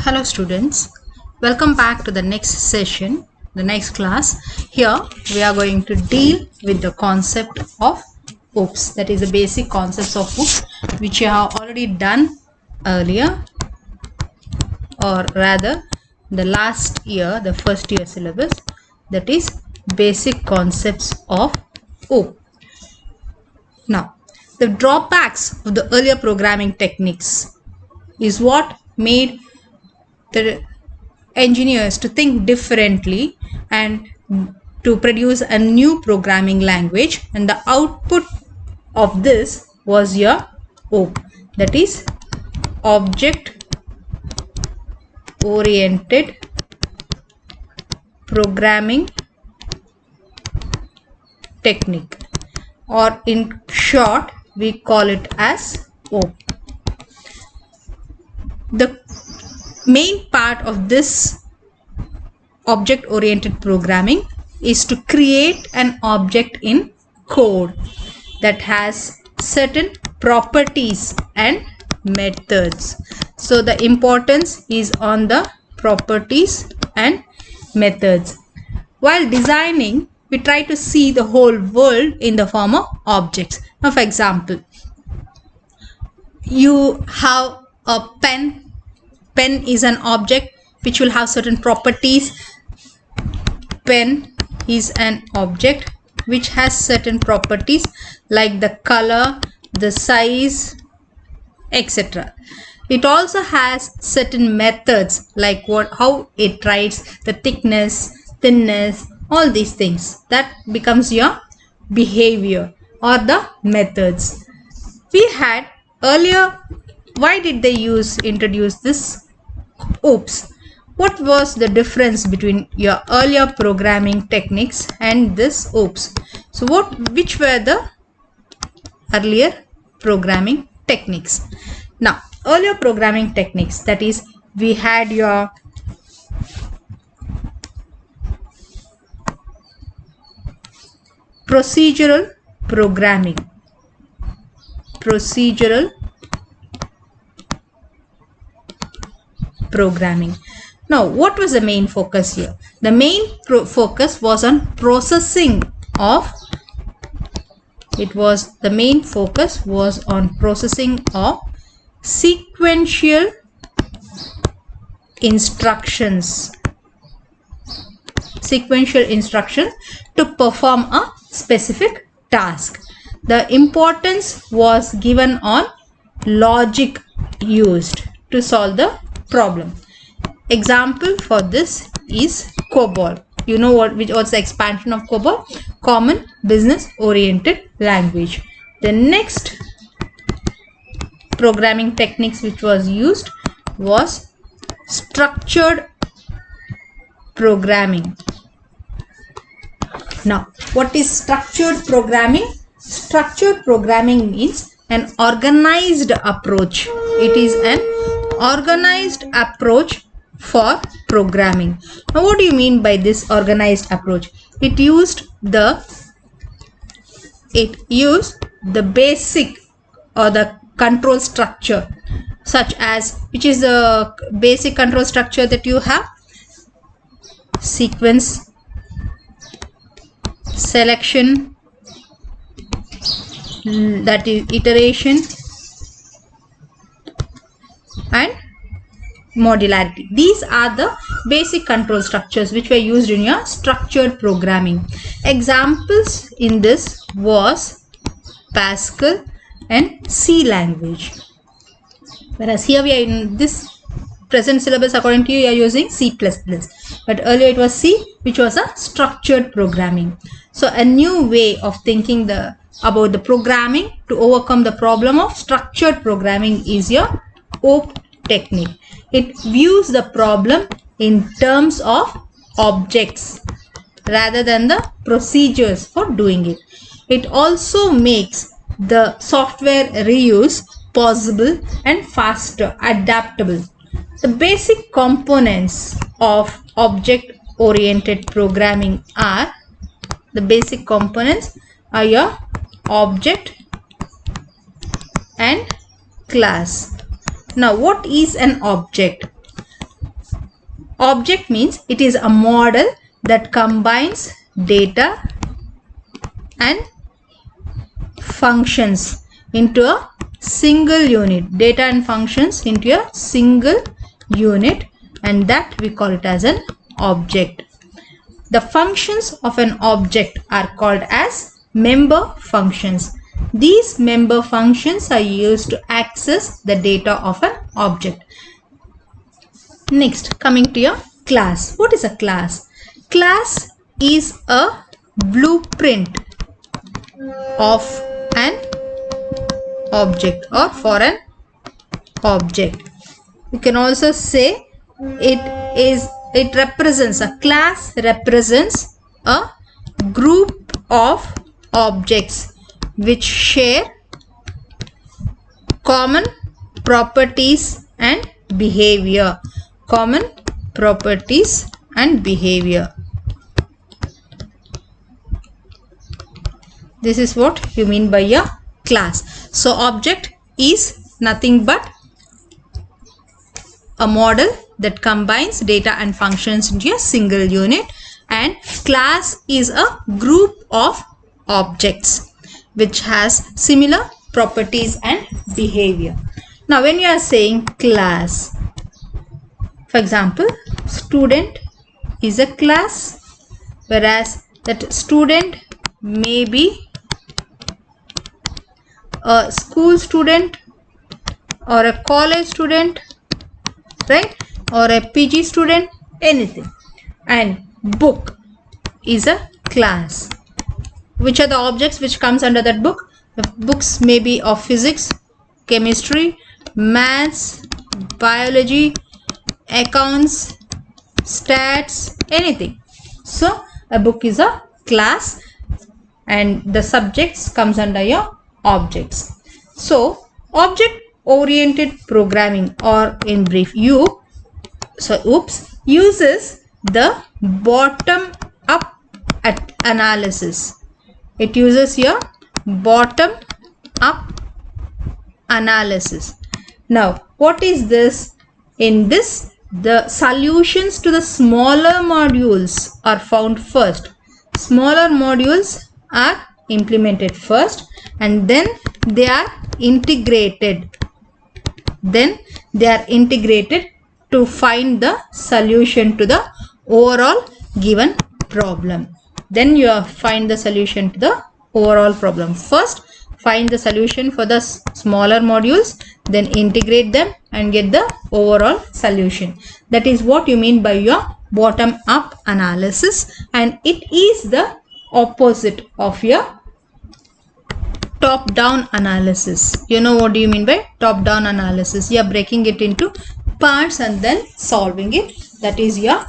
Hello students, welcome back to the next session, the next class. Here we are going to deal with the concept of OOPs, that is the basic concepts of OOPs which you have already done earlier, or rather the last year, the first year syllabus, that is basic concepts of OOP. Now the drawbacks of the earlier programming techniques is what made the engineers to think differently and to produce a new programming language, and the output of this was your OOP, that is object oriented programming technique, or in short we call it as OOP. The main part of this object oriented programming is to create an object in code that has certain properties and methods. So the importance is on the properties and methods. While designing, we try to see the whole world in the form of objects. Now for example, you have a pen. Pen is an object which will have certain properties. Pen is an object which has certain properties like the color, the size, etc. It also has certain methods like how it writes, the thickness, thinness, all these things. That becomes your behavior or the methods. We had earlier, why did they introduce this OOPs? What was the difference between your earlier programming techniques and this OOPs? So which were the earlier programming techniques? Now earlier programming techniques, that is, we had your procedural programming. Now what was the main focus here? The main focus was on processing of sequential instructions to perform a specific task. The importance was given on logic used to solve the problem. Example for this is COBOL. You know what's the expansion of COBOL? Common Business Oriented Language. The next programming techniques which was used was structured programming. Now what is structured programming? Structured programming means an organized approach. It is an organized approach for programming. Now what do you mean by this organized approach? It used the basic or the control structure, such as, which is the basic control structure that you have? Sequence, selection, that is iteration, and modularity. These are the basic control structures which were used in your structured programming. Examples in this was Pascal and C language. Whereas here we are in this present syllabus, according to you, are using C++. But earlier it was C, which was a structured programming. So a new way of thinking about the programming to overcome the problem of structured programming is your OOP technique. It views the problem in terms of objects rather than the procedures for doing it. It also makes the software reuse possible and faster, adaptable. The basic components of object oriented programming are your object and class. Now what is an object? Object means it is a model that combines data and functions into a single unit. Data and functions into a single unit, and that we call it as an object. The functions of an object are called as member functions. These member functions are used to access the data of an object. Next, coming to your class. What is a class? Class is a blueprint of an object or for an object. You can also say it represents, a class represents a group of objects which share common properties and behavior. Common properties and behavior. This is what you mean by a class. So object is nothing but a model that combines data and functions into a single unit, and class is a group of objects which has similar properties and behavior. Now when you are saying class, for example, student is a class, whereas that student may be a school student or a college student, right, or a PG student, anything. And book is a class. Which are the objects which comes under that book? The books may be of physics, chemistry, maths, biology, accounts, stats, anything. So a book is a class and the subjects comes under your objects. So object oriented programming, or in brief uses the bottom up analysis. It uses your bottom up analysis. Now what is this? In this, the solutions to the smaller modules are found first. Smaller modules are implemented first and then they are integrated. To find the solution to the overall given problem. Then you find the solution to the overall problem. First find the solution for the smaller modules, then integrate them and get the overall solution. That is what you mean by your bottom up analysis, and it is the opposite of your top down analysis. You know what do you mean by top down analysis? You are breaking it into parts and then solving it. That is your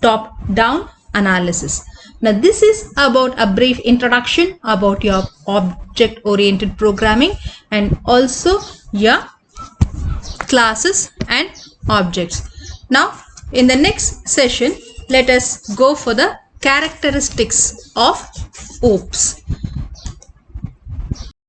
top down analysis. Now this is about a brief introduction about your object oriented programming and also your classes and objects. Now in the next session, let us go for the characteristics of OOPS.